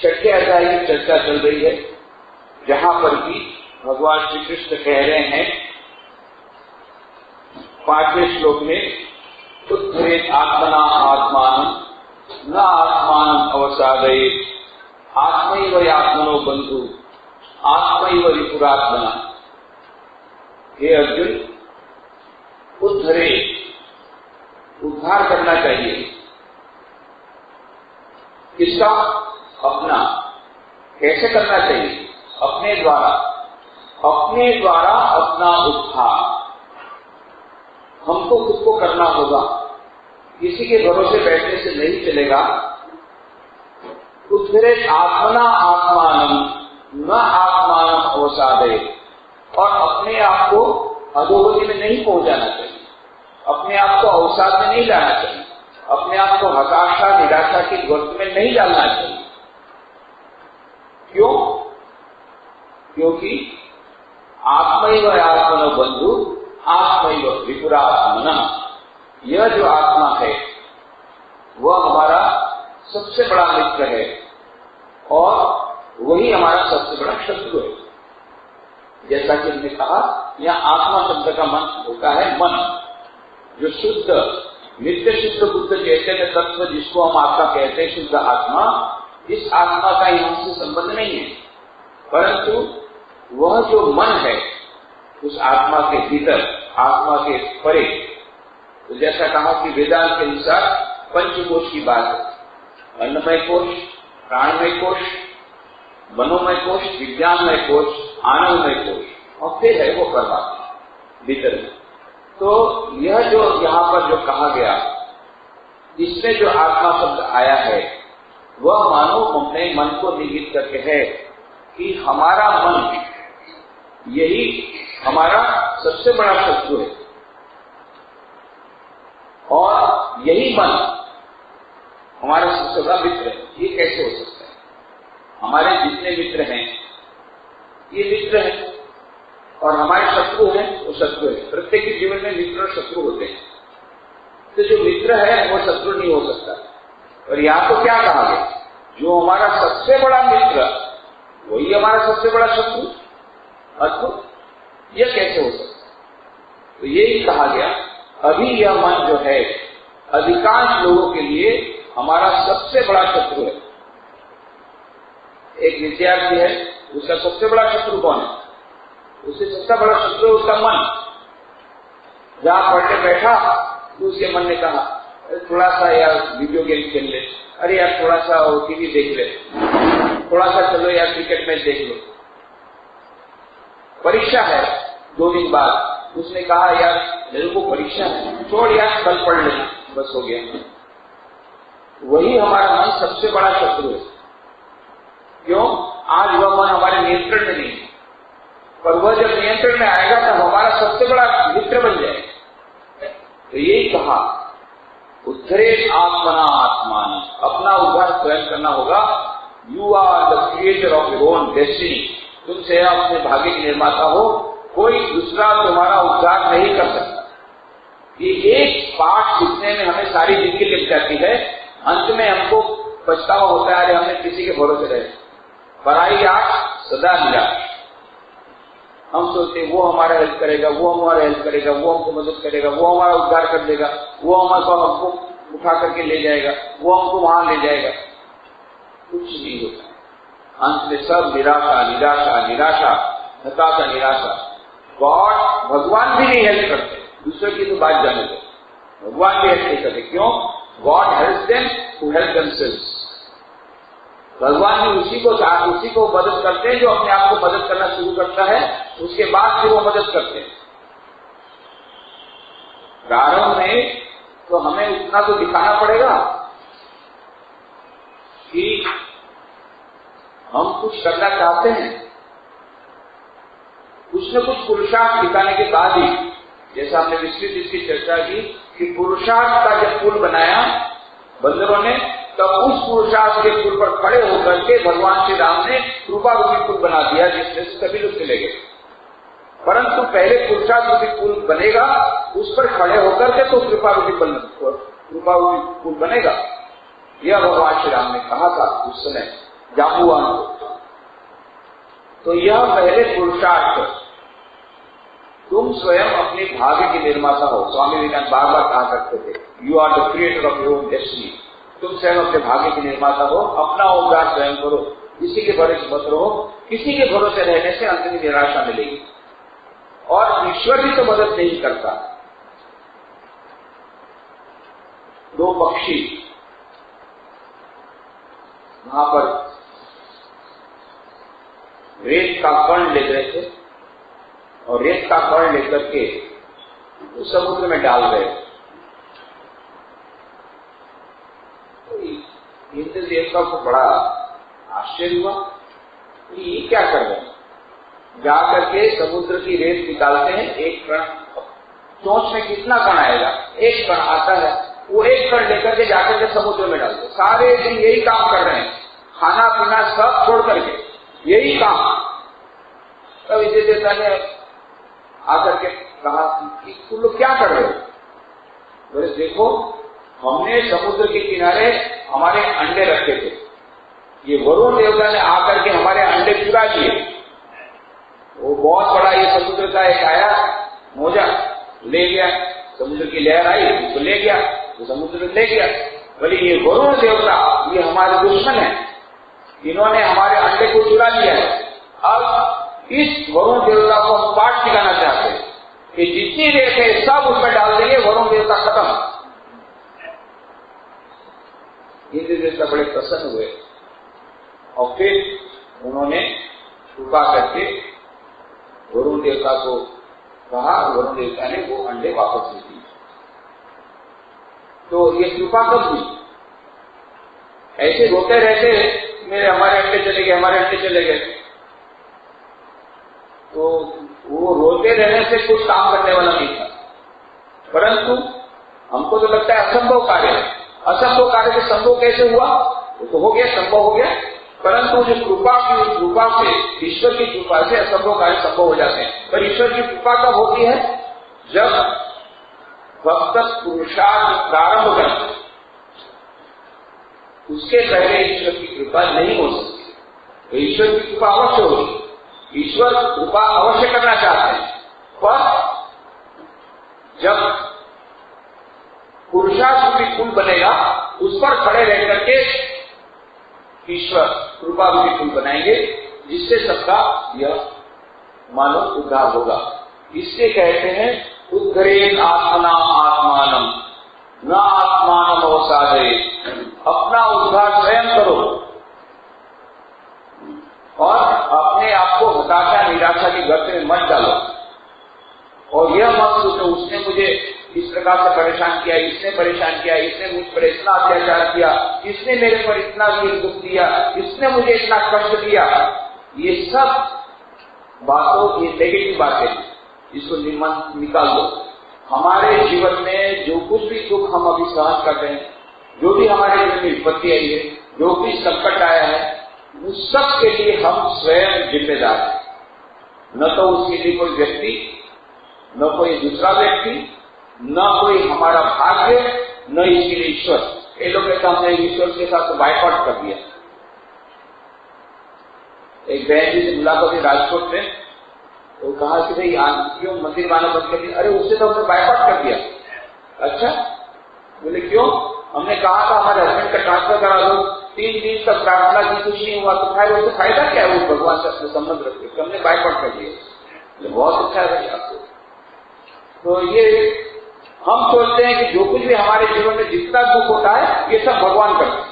छठे अध्याय की चर्चा चल रही है, जहां पर भी भगवान श्री कृष्ण कह रहे हैं 5वें श्लोक में, उत्थरेत आत्मना आत्मानं न आत्मानं अवसादयेत् आत्मैव आत्मनो बंधु आत्मैव रिपुरात्मना। हे अर्जुन, उद्धरे, उद्धार करना चाहिए। किसका? अपना। कैसे करना चाहिए? अपने द्वारा। अपने द्वारा अपना उद्धार हमको खुद को करना होगा। किसी के भरोसे बैठने से नहीं चलेगा। उद्धरे आत्मना आत्मानं न आत्मानं अवसादयेत्, और अपने आप को अधोगति में नहीं पहुंचाना चाहिए, अपने आप को अवसाद में नहीं लाना चाहिए, अपने आप को हताशा निराशा की गर्त में नहीं डालना चाहिए। क्यों? क्योंकि आत्मैव आत्मनो बंधु आत्मैव रिपुरात्मनः, यह जो आत्मा है वह हमारा सबसे बड़ा मित्र है और वही हमारा सबसे बड़ा शत्रु है। जैसा कि हमने कहा, यह आत्मा शब्द का मन होता है मन, जो शुद्ध नित्य शुद्ध बुद्ध चैतन्य तत्व जिसको हम आत्मा कहते हैं, शुद्ध आत्मा, इस आत्मा का यहां से संबंध नहीं है, परंतु वह जो मन है उस आत्मा के भीतर, आत्मा के परे। तो जैसा कहा कि वेदांत के अनुसार पंचकोश की बात है, अन्नमय कोश, प्राणमय कोश, मनोमय कोश, विज्ञानमय कोश, आनंदमय कोश, और फिर है वो परमात्मा भीतर में। तो यह जो यहां पर जो कहा गया, इसमें जो आत्मा शब्द आया है वह मानो अपने मन को निहित करके है कि हमारा मन यही हमारा सबसे बड़ा शत्रु है और यही मन हमारा सबसे बड़ा मित्र है। ये कैसे हो सकता है? हमारे जितने मित्र हैं ये मित्र हैं और हमारे शत्रु हैं वो शत्रु है। प्रत्येक के जीवन में मित्र और शत्रु होते हैं, तो जो मित्र है वो शत्रु नहीं हो सकता। और यहां तो क्या कहा गया? जो हमारा सबसे बड़ा मित्र वही हमारा सबसे बड़ा शत्रु। अद्भुत! यह कैसे हो सकता? तो यही कहा गया, अभी यह मन जो है अधिकांश लोगों के लिए हमारा सबसे बड़ा शत्रु है। एक विद्यार्थी है, उसका सबसे बड़ा शत्रु कौन है? उससे सबसे बड़ा शत्रु है उसका मन। जहां पढ़ने बैठा तो उसके मन ने कहा, थोड़ा सा यार वीडियो गेम खेल ले, अरे यार थोड़ा सा टीवी देख ले, थोड़ा सा चलो यार क्रिकेट मैच देख लो। परीक्षा है 2 दिन बाद, उसने कहा यार मेरे को परीक्षा है, छोड़ यार कल पढ़ लेना, बस हो गया। वही हमारा मन सबसे बड़ा शत्रु है। क्यों? आज वह मन हमारे नियंत्रण में नहीं है, पर वह जब नियंत्रण में आएगा तब हमारा सबसे बड़ा मित्र बन जाएगा। तो यही कहा, उद्धरेत आत्मना आत्मान, अपना उद्धार स्वयं करना होगा। You are the creator of your own destiny, तुम से अपने भाग्य के निर्माता हो, कोई दूसरा तुम्हारा उद्धार नहीं कर सकता। ये एक पाठ सीखने में हमें सारी जिंदगी लग जाती है, अंत में हमको पछतावा होता है, अरे हमने किसी के भरोसे रहे। पराई आंख सदा निराश। हम सोचते हैं वो हमारा हेल्प करेगा, वो हमारा हेल्प करेगा, वो हमको मदद करेगा, वो हमारा उद्धार कर देगा, वो हमको उठा करके ले जाएगा, वो हमको वहां ले जाएगा। कुछ नहीं होता, अंत में सब निराशा निराशा निराशा, हताशा निराशा। गॉड, भगवान भी नहीं हेल्प करते, दूसरे की तो बात जाने दो, भगवान भी हेल्प नहीं करते। क्यों? God helps them who help themselves. भगवान भी उसी को मदद करते हैं जो अपने आप को मदद करना शुरू करता है, उसके बाद फिर वो मदद करते हैं। प्रारंभ में तो हमें उतना तो दिखाना पड़ेगा कि हम कुछ करना चाहते हैं, कुछ न कुछ पुरुषार्थ दिखाने के बाद ही, जैसा हमने विस्तृत इसकी चर्चा की कि पुरुषार्थ का जब पुल बनाया बंदरों ने, तब उस पुरुषार्थ के पुल पर खड़े होकर के भगवान श्री राम ने कृपा रूपी पुल बना दिया, जिसमें से सभी लोग चले गए। परंतु पहले पुरुषार्थ रूपी पुल बनेगा, उस पर खड़े होकर के तो कृपा रूपी पुल बनेगा। यह भगवान श्री राम ने कहा था उस समय, जाबुआन। तो यह पहले पुरुषार्थ, तुम स्वयं अपने भाग्य के निर्माता हो। स्वामी विवेकानंद बार बार कहा करते थे, you are the creator of your own destiny. तुम स्वयं अपने भाग्य के निर्माता हो, अपना उद्धार स्वयं करो, किसी के भरोसे मत रहो। किसी के भरोसे रहने से अंत में निराशा मिलेगी, और ईश्वर भी तो मदद नहीं करता। दो पक्षी वहां पर रेत का कण ले गए थे, और रेत का कण लेकर के उस समुद्र में डाल गए। तो इंद्र देवता को बड़ा आश्चर्य हुआ, ये क्या कर रहे हैं। जाकर के समुद्र की रेत निकालते हैं, एक कण, चोंच में कितना कण आएगा, एक कण आता है, वो एक कण लेकर के जाकर के समुद्र में डालते। सारे दिन यही काम कर रहे हैं, खाना पीना सब छोड़ करके यही काम। तब इंद्र देवता ने आकर के कहा कि तुम लोग क्या कर रहे हो। बोले देखो, हमने समुद्र के किनारे हमारे अंडे रखे थे, ये वरुण देवता ने आकर के हमारे अंडे चुरा लिए। वो बहुत बड़ा ये समुद्र का एक आया मोजा, ले गया, समुद्र की लहर आई उसको ले गया, तो समुद्र ले गया। बोले ये वरुण देवता, ये हमारे दुश्मन है, इन्होंने हमारे अंडे को चुरा लिया है। अब इस वरुण देवता को हम पाठ सिखाना चाहते हैं कि जितनी रेत है सब उसमें डाल देंगे, वरुण देवता खत्म। इंद्र देवता बड़े प्रसन्न हुए, और फिर उन्होंने कृपा करके वरुण देवता को कहा, वरुण देवता ने वो अंडे वापस ले दिए। तो ये कृपा कब हुई। ऐसे रोते रहते मेरे हमारे अंडे चले गए, हमारे अंडे चले गए, तो वो रोते रहने से कुछ काम करने वाला नहीं था। परंतु हमको तो लगता है असंभव कार्य है, असंभव कार्य से संभव कैसे हुआ, वो तो हो गया, संभव हो गया। परंतु जो कृपा से, ईश्वर की कृपा से असंभव कार्य संभव हो जाते हैं। पर ईश्वर की कृपा कब होती है, जब भक्त पुरुषार्थ प्रारंभ करते हैं, उसके पहले ईश्वर की कृपा नहीं हो सकती। तो ईश्वर की कृपा अवश्य होगी, ईश्वर कृपा अवश्य करना चाहते हैं, पर जब पुरुषार्थ की पुल बनेगा, उस पर खड़े रह करके ईश्वर कृपा रूपी पुल बनाएंगे, जिससे सबका यह मानव उद्धार होगा। इससे कहते हैं उद्धरेत आत्मना आत्मानम न आत्मानम अवसादे। अपना उद्धार स्वयं करो और अपने आप को हताशा निराशा की गर्त में मत डालो, और यह मत सोचो उसने मुझे इस प्रकार से परेशान किया, इसने परेशान किया, इसने मुझ पर इतना अत्याचार किया, इसने मेरे पर इतना दुख दिया, इसने मुझे इतना कष्ट दिया। ये सब बातों, ये नेगेटिव बातें, इसको निकाल दो। हमारे जीवन में जो कुछ भी दुख हम अभी सहन कर रहे हैं, जो भी हमारे जीवन में विपत्ति आई है, जो भी संकट आया है, उस सब के लिए हम स्वयं जिम्मेदार हैं। न तो उसके लिए कोई व्यक्ति, न कोई दूसरा व्यक्ति, न कोई हमारा भाग्य, न इसके लिए ईश्वर। ये लोग कहते हमने ईश्वर के साथ तो बाइकआउट कर दिया। एक बहन जी से मुलाकात हुई राजकोट में, वो कहा कि भाई क्यों मंदिर मानव बंद कर दिया। अरे उससे तो हमने बाइकआउट कर दिया। अच्छा, बोले क्यों। हमने कहा था हमारे हस्बैंड का ट्रांसफर करा दो, 3 दिन तक प्रार्थना की, कुछ नहीं हुआ, तो फिर उससे फायदा क्या है, वो भगवान से अपने संबंध रखते, हमने बाइकआउट कर दिया। बहुत अच्छा है भाई आपको। तो ये हम सोचते हैं कि जो कुछ भी हमारे जीवन में जितना दुख होता है, ये सब भगवान करते हैं।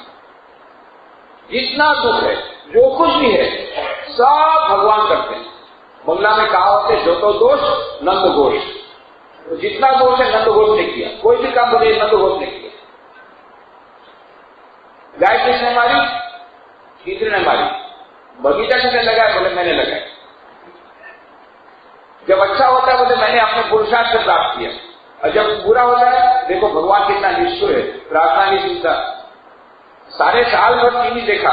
जितना दुख है, जो कुछ भी है, सब भगवान करते हैं। बंगला में कहावत है, जो तो दोष नंद घोष। तो जितना दोष है नंद घोष ने किया, कोई भी काम बोले नंद घोष ने किया। गाय किसने मारी, इंद्र ने मारी। बगीचा किसने लगाया, बोले मैंने लगाया। जब अच्छा होता है बोले मैंने अपने पुरुषार्थ से प्राप्त किया, और जब बुरा होता है, देखो भगवान कितना निष्ठुर है, प्रार्थना नहीं सुनता। सारे साल भर टीवी देखा,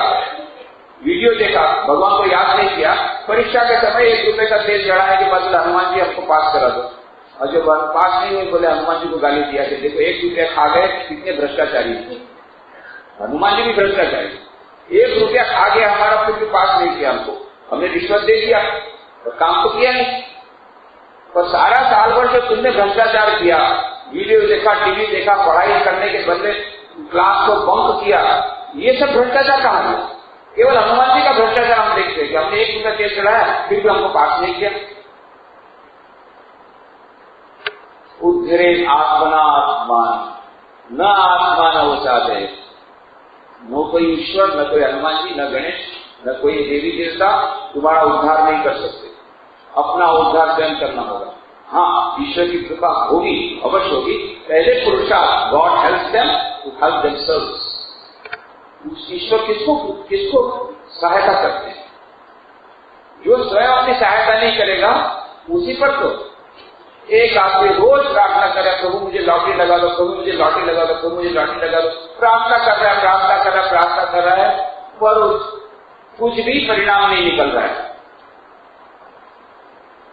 वीडियो देखा, भगवान को याद नहीं किया। परीक्षा के समय 1 रुपए का तेल चढ़ाने के बाद हनुमान जी हमको पास करा दो, और जब पास नहीं हुए बोले हनुमान जी को गाली दिया कि देखो 1 रुपया खा गए, कितने भ्रष्टाचारी। हनुमान जी भी भ्रष्टाचारी, ₹1 खा गया हमारा, फिर भी पास नहीं किया हमको, हमने रिश्वत दे दिया और काम तो किया नहीं। पर सारा साल भर जो तुमने भ्रष्टाचार किया, वीडियो देखा, टीवी देखा, पढ़ाई करने के बदले क्लास को बंक किया, ये सब भ्रष्टाचार कहाँ है? केवल हनुमान जी का भ्रष्टाचार हम देखते हैं कि हमने 1 दिन का केस चढ़ाया, फिर भी हमको पास नहीं किया। उद्धरे आत्मना आत्मान न आत्मान अवसादे। न कोई ईश्वर, न कोई हनुमान जी, न गणेश, न कोई देवी देवता तुम्हारा उद्धार नहीं कर सकते। अपना उद्धार स्वयं करना होगा। हाँ, ईश्वर की कृपा होगी, अवश्य होगी। पहले पुरुषार्थ, God helps them to help themselves. ईश्वर किसको सहायता करते हैं? जो स्वयं अपनी सहायता नहीं करेगा उसी पर तो एक आदमी रोज प्रार्थना करे, प्रभु मुझे लॉटरी लगा दो, प्रभु मुझे लॉटरी लगा दो, प्रभु मुझे लॉटरी लगा दो, प्रार्थना कर रहा है, प्रार्थना कर रहा है, पर कुछ भी परिणाम नहीं निकल रहा है।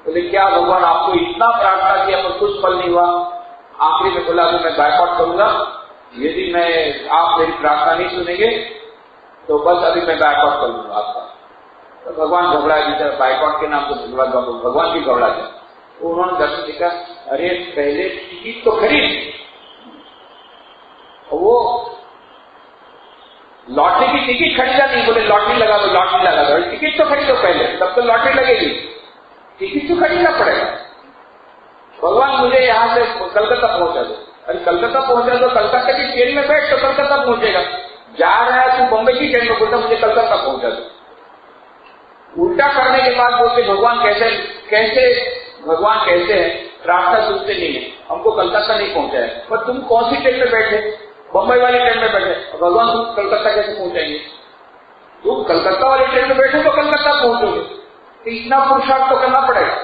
बोले क्या भगवान, आपको इतना प्रार्थना किया पर कुछ फल नहीं हुआ? आखिरी में बोला कि मैं बायकॉट करूंगा, यदि आप मेरी प्रार्थना नहीं सुनेंगे तो बस अभी मैं बायकॉट कर लूंगा आपका। तो भगवान घबरा गया, बायकॉट के नाम से भगवान भी घबरा गया। तो उन्होंने दर्शन देखा, अरे पहले टिकट तो खरीद, वो लॉटरी की टिकट खरीदा नहीं, बोले लॉटरी लगा दो, लॉटरी लगा दो। टिकट तो खरीदो पहले, तब तो लॉटरी लगेगी, टिकट तो खरीदना पड़ेगा। भगवान मुझे यहाँ से कलकत्ता पहुंचा दो। अरे कलकत्ता पहुंचा दो, कलकत्ता की ट्रेन में बैठ तो कलकत्ता पहुंचेगा। जा रहा है तू बम्बई की ट्रेन में, बोलता मुझे कलकत्ता पहुंचा दो। उल्टा करने के बाद बोलते भगवान कैसे हैं, रास्ता सुनते नहीं है, हमको कलकत्ता नहीं पहुंचा है। पर तुम कौन सी ट्रेन में बैठे? बम्बई वाली ट्रेन में बैठे। भगवान तुम कलकत्ता कैसे पहुंचाएंगे? तुम कलकत्ता वाली ट्रेन में बैठे तो कलकत्ता पहुंचोगे, तो इतना पुरुषार्थ तो करना पड़ेगा।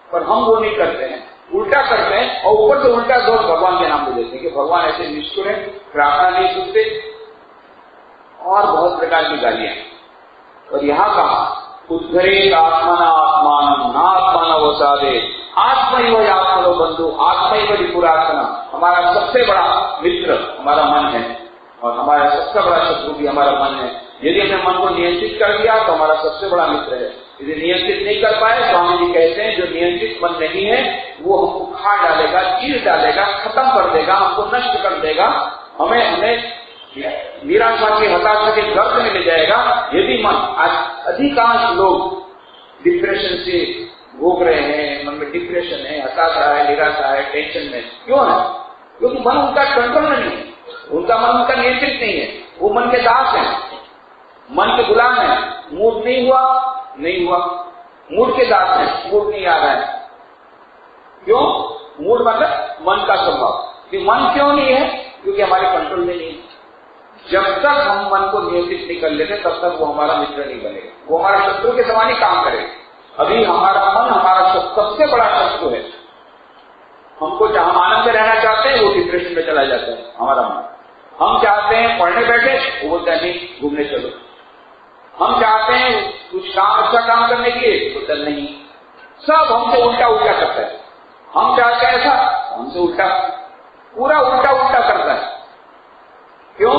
पर हम वो नहीं करते हैं, उल्टा करते हैं और ऊपर से उल्टा दोष भगवान के नाम पे देते हैं कि भगवान ऐसे निष्ठुर है, प्रार्थना नहीं सुनते और बहुत प्रकार की गालियां। और यहाँ कहा उद्धरे आत्मना आत्मान नात्मान अवसादे आत्मैव आत्मनो बंधु आत्मैव रिपुरात्मना। हमारा सबसे बड़ा मित्र हमारा मन है और हमारा सबसे बड़ा शत्रु भी हमारा मन है। यदि हमने मन को नियंत्रित कर लिया तो हमारा सबसे बड़ा मित्र है। यदि नियंत्रित नहीं कर पाए, स्वामी जी कहते हैं जो नियंत्रित मन नहीं है वो हमको खा डालेगा, चीर डालेगा, खत्म कर देगा, हमको नष्ट कर देगा, हमें निराशा की, हताशा के गर्त में ले जाएगा। यदि मन, आज अधिकांश लोग डिप्रेशन से भोग रहे हैं, मन में डिप्रेशन है, हताशा है, निराशा है, टेंशन में, क्यों है? क्योंकि मन उनका कंट्रोल में नहीं है, उनका मन उनका नियंत्रित नहीं है, वो मन के दास है, मन के गुलाम है। मूड नहीं हुआ, मूड के दास है, मूड नहीं आ रहा है। क्यों? मूड मतलब मन का स्वभाव। कि मन क्यों नहीं है? क्योंकि हमारे कंट्रोल में नहीं है। जब तक हम मन को नियंत्रित नहीं कर लेते तब तक वो हमारा मित्र नहीं बनेगा, वो हमारा शत्रु के समान ही काम करेगा। अभी हमारा मन हमारा सबसे बड़ा शत्रु है। हमको जहां हम आनंद में रहना चाहते हैं वो डिप्रेशन में चला जाता है हमारा मन। हम चाहते हैं पढ़ने बैठे, वो बोलता है नहीं घूमने चलो। हम चाहते हैं कुछ काम, अच्छा काम करने के लिए, बोलता नहीं। सब हमसे उल्टा करता है। हम चाहते हैं ऐसा, हमसे उल्टा, पूरा उल्टा करता है। क्यों?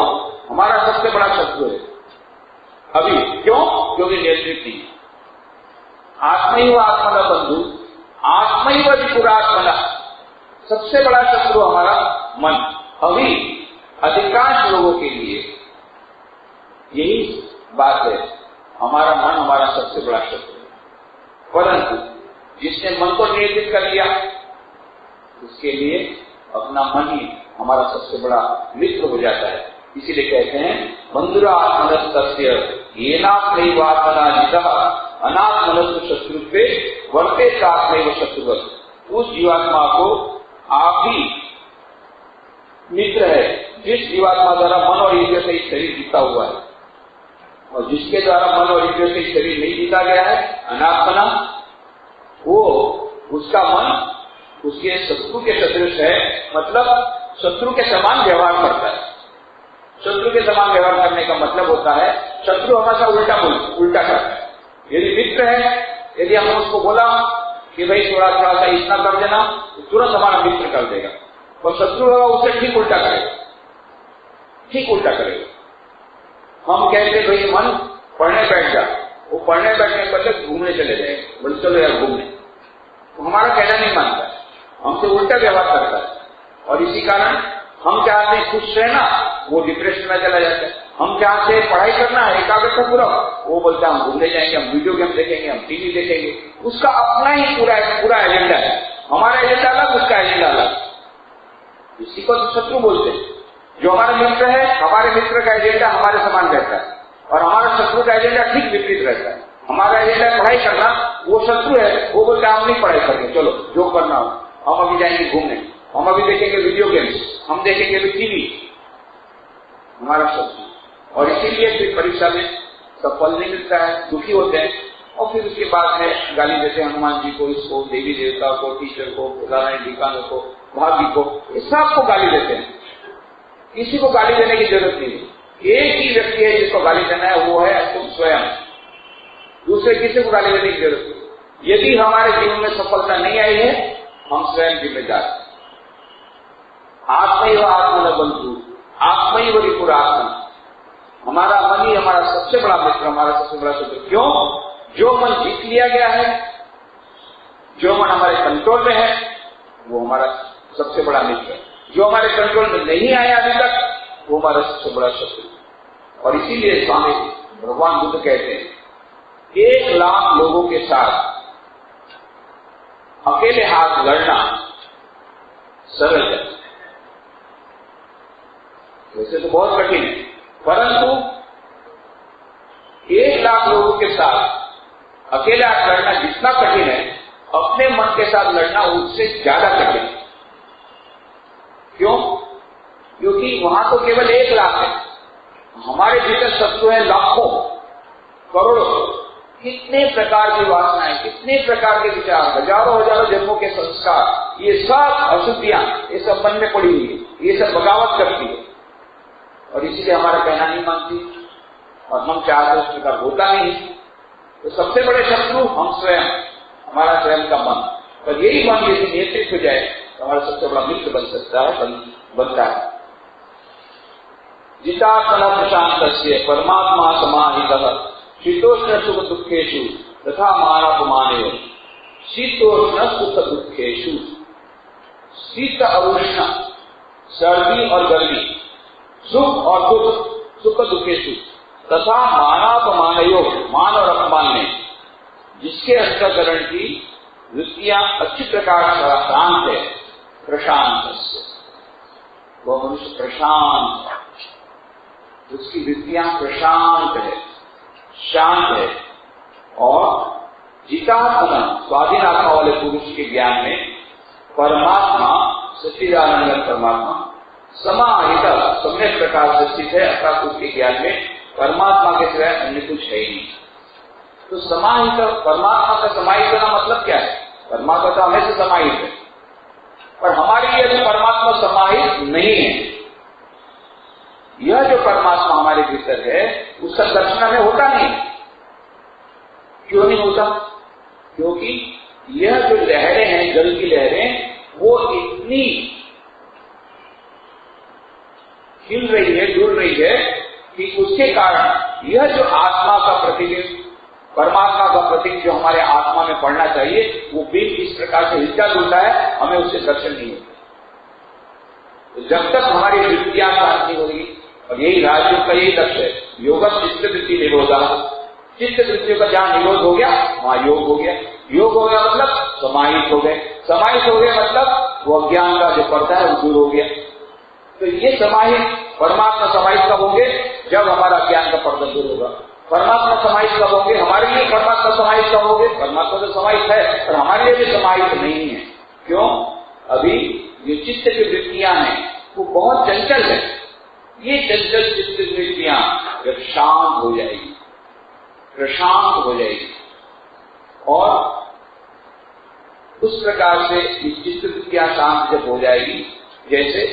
हमारा सबसे बड़ा शत्रु है अभी। क्यों? क्योंकि नियंत्रित नहीं। आत्मैव आत्मना बंधु आत्मैव रिपुरात्मना। सबसे बड़ा शत्रु हमारा मन। अभी अधिकांश लोगों के लिए यही बात है, हमारा मन हमारा सबसे बड़ा शत्रु है। परंतु जिसने मन को नियंत्रित कर लिया उसके लिए अपना मन ही हमारा सबसे बड़ा मित्र हो जाता है। इसीलिए कहते हैं बंधुरा आत्मनस्तस्य येनात्मैवात्मना जितः अनात्मनस्तु शत्रुत्वे वर्तेत आत्मैव शत्रुवत्। उस जीवात्मा को आप ही मित्र है जिस जीवात्मा द्वारा मन और इंद्रिय से शरीर जीता हुआ है, और जिसके द्वारा मन और इंद्रिय से शरीर नहीं जीता गया है, अनात्मना, वो उसका मन उसके शत्रु के सदृश है, मतलब शत्रु के समान व्यवहार करता है। शत्रु के समान व्यवहार करने का मतलब होता है शत्रु हमेशा उल्टा करता है। यदि मित्र है, यदि हमने उसको बोला कि भाई थोड़ा सा इतना कर देना, तो तुरंत हमारा मित्र कर देगा। और शत्रु होगा उससे ठीक उल्टा करेगा। हम कहते भाई मन पढ़ने बैठ जा, वो पढ़ने बैठने के बदले घूमने चले जाएंगे, बोले चलो यार घूमने, तो हमारा कहना नहीं मानता, हमसे उल्टा व्यवहार करता है। और इसी कारण हम चाहते हैं खुश रहना, वो डिप्रेशन में चला जाता है। हम चाहते हैं पढ़ाई करना, एकाग्रता पूरा, वो बोलता है हम घूमने जाएंगे, हम वीडियो गेम देखेंगे, हम टीवी देखेंगे। उसका अपना ही पूरा एजेंडा है, हमारा एजेंडा अलग, उसका एजेंडा अलग। इसी को तो शत्रु बोलते हैं। जो हमारा मित्र है, हमारे मित्र का एजेंडा हमारे समान रहता है, और हमारा शत्रु का एजेंडा ठीक विपरीत रहता है। हमारा एजेंडा पढ़ाई करना, वो शत्रु है, वो बोलता है हम नहीं पढ़ाई करेंगे, चलो जो करना हो, हम अभी जाएंगे घूमने, हम अभी देखेंगे वीडियो गेम्स, हम देखेंगे टीवी, हमारा शत्रु। और इसीलिए फिर परीक्षा में सफल नहीं मिलता है, दुखी होते हैं, और फिर उसके बाद में गाली देते हैं हनुमान जी को, इसको, देवी देवता को, टीचर को, नारायण ढिकानों को, भाग्य को, इस सबको गाली देते हैं। किसी को गाली देने की जरूरत नहीं है। एक ही व्यक्ति है जिसको गाली देना है, वो है तुम स्वयं। दूसरे किसी को गाली देने की जरूरत नहीं। यदि हमारे जीवन में सफलता नहीं आई है, हम स्वयं जिम्मेदार। आत्मैव आत्मन बंधु, आत्मैव रिपुरात्मन। हमारा मन ही हमारा सबसे बड़ा मित्र, हमारा सबसे बड़ा शत्रु। क्यों? जो मन जीत लिया गया है, जो मन हमारे कंट्रोल में है, वो हमारा सबसे बड़ा मित्र है। जो हमारे कंट्रोल में नहीं आया अभी तक, वो हमारा सबसे बड़ा शत्रु। और इसीलिए स्वामी भगवान बुद्ध कहते हैं, 1 लाख लोगों के साथ अकेले हाथ लड़ना सरल है। वैसे तो बहुत कठिन है, परंतु 1 लाख लोगों के साथ अकेले हाथ लड़ना जितना कठिन है, अपने मन के साथ लड़ना उससे ज्यादा कठिन है। क्यों? क्योंकि वहां तो केवल 1 लाख है, हमारे भीतर शत्रु है लाखों, करोड़ों। कितने प्रकार की वासनाएं, कितने प्रकार के विचार, हजारों जन्मों के संस्कार, ये सब अशुद्धियां, ये सब मन में पड़ी हुई है, ये सब बगावत करती है, और इसीलिए हमारा कहना नहीं मानती, और हम चाहते उस प्रकार होता नहीं। तो सबसे बड़े शत्रु हम स्वयं, हमारा स्वयं का मन। और यही मन यदि नियंत्रित हो जाए तो हमारा सबसे बड़ा मित्र बन सकता है, बनता है। जितात्मन प्रशांतस्य परमात्मा समाहितः शीतोष्ण सुख दुखेषु तथा मानापमानयोः। शीतोष्ण सुख दुखेषु, शीत और उष्ण, सर्दी और गर्मी, सुख और दुख, सुख दुखेषु तथा मानापमानयोः, मान और अपमान में, जिसके अंतःकरण की वृत्तियां अच्छी प्रकार से शांत है, प्रशांत, वो मनुष्य प्रशांत, उसकी वृत्तियां प्रशांत है, शांत है। और जितात्मन, स्वाधीन आत्मा वाले पुरुष के ज्ञान में परमात्मा, सच्चिदानंद परमात्मा समाहित, सम्यक प्रकार से स्थित है, अर्थात उसके ज्ञान में परमात्मा के सिवाय अन्य कुछ है ही नहीं। तो समाहित, परमात्मा का समाहित होना मतलब क्या है? परमात्मा तो हमेशा समाहित है, पर हमारे लिए अभी परमात्मा समाहित नहीं है। यह जो परमात्मा हमारे भीतर है, उसका दर्शन हमें होता नहीं। क्यों नहीं होता? क्योंकि यह जो लहरें हैं, जल की लहरें, वो इतनी हिल रही है, डुल रही है, कि उसके कारण यह जो आत्मा का प्रतिबिंब, परमात्मा का प्रतीक जो हमारे आत्मा में पड़ना चाहिए, वो बिल्कुल इस प्रकार से हिलता डुलता है, हमें उससे दर्शन नहीं होता। तो जब तक हमारी वृत्तियां शांत नहीं होगी, और यही राजयोग का यही लक्ष्य है, योगम चित्त वृत्ति निरोधा। चित्त वृत्तियों का जहां निरोध हो गया, वहां योग हो गया। योग हो गया मतलब समाहित हो गए, समाहित हो गए मतलब वो अज्ञान का जो पर्दा है वो दूर हो गया। तो ये समाहित, परमात्मा समाहित कब होंगे? जब हमारा ज्ञान का पर्दा दूर होगा। परमात्मा समाहित कब होंगे? हमारे लिए परमात्मा समाहित कब होंगे? परमात्मा तो समाहित है, पर हमारे लिए भी समाहित नहीं है। क्यों? अभी जो चित्त की वृत्तियां हैं वो बहुत चंचल है। ये चंचल चित्त वृत्तियां जब शांत हो जाएगी, प्रशांत हो जाएगी, और उस प्रकार से ये चित्त वृत्तियां शांत जब हो जाएगी, जैसे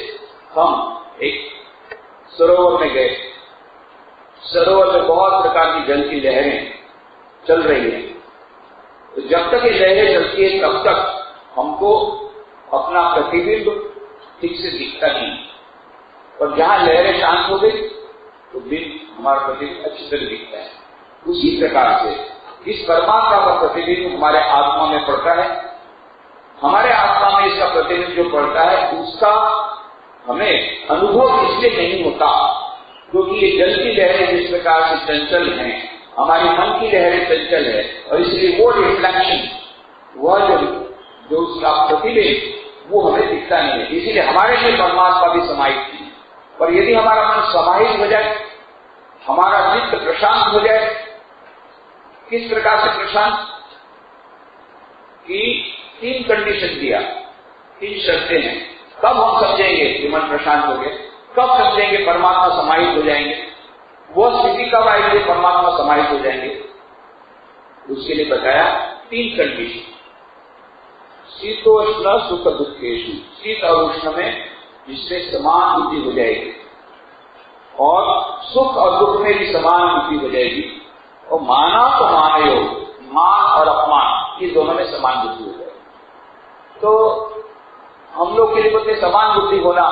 हम एक सरोवर में गए, सरोवर में बहुत प्रकार की जल की लहरें चल रही हैं, तो जब तक ये लहरें चलती है तब तक हमको अपना प्रतिबिंब ठीक से दिखता नहीं। और जहां लहरें शांत हो गई, तो बिंब हमारा प्रतिबिंब अच्छी तरह दिखता है। उसी प्रकार से इस परमात्मा का प्रतिबिंब हमारे आत्मा में पड़ता है। हमारे आत्मा में इसका प्रतिबिंब जो पड़ता है उसका हमें अनुभव इसलिए नहीं होता क्योंकि ये जल की लहरें जिस प्रकार से चंचल हैं, हमारे मन की लहरें चंचल है, और इसलिए वो रिफ्लेक्शन, वह जो उसका प्रतिबिंब वो हमें दिखता नहीं है। इसीलिए हमारे लिए परमात्मा भी समाहित नहीं। पर यदि हमारा मन समाहित हो जाए, हमारा चित्त प्रशांत हो जाए, किस प्रकार से प्रशांत कि 3 कंडीशन दिया, 3 शर्तें हैं। कब हम समझेंगे कि मन प्रशांत हो गया, कब समझेंगे परमात्मा समाहित हो जाएंगे, वो स्थिति कब आएगी परमात्मा समाहित हो जाएंगे, उसके लिए बताया 3 कंडीशन। शीतोष्ण सुख दुखेशु, शीत और उष्ण में जिसमें समान बुद्धि हो जाएगी, और सुख और दुख में भी समान बुद्धि हो जाएगी, और माना तो मानयो, मान और अपमान ये दोनों में समान बुद्धि हो जाएगी। तो हम लोग के लिए बोलते समान बुद्धि होना,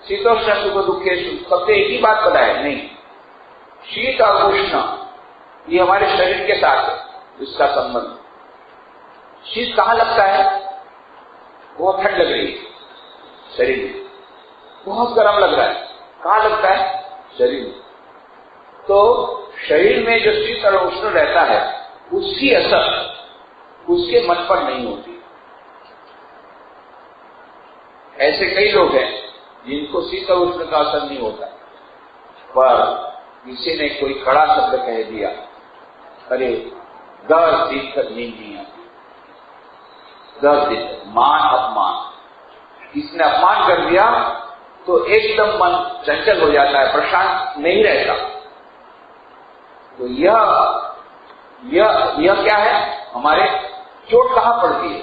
शीतोष्ण सुख दुखेशु सबसे एक ही बात बताया नहीं। शीत और उष्ण ये हमारे शरीर के साथ है, इसका संबंध। शीत कहाँ लगता है, वो ठंड लग रही है शरीर में, बहुत गर्म लग रहा है, कहाँ लगता है, शरीर में। तो शरीर में जो शीत और उष्ण रहता है उसकी असर उसके मन पर नहीं होती। ऐसे कई लोग हैं जिनको शीत और उष्ण का असर नहीं होता, पर किसी ने कोई कड़ा शब्द कह दिया, अरे 10 दिन तक नींद नहीं आती, 10 दिन तक, मान अपमान, किसने अपमान कर दिया तो एकदम मन चंचल हो जाता है, प्रशांत नहीं रहता। तो यह क्या है, हमारे चोट कहां पड़ती है,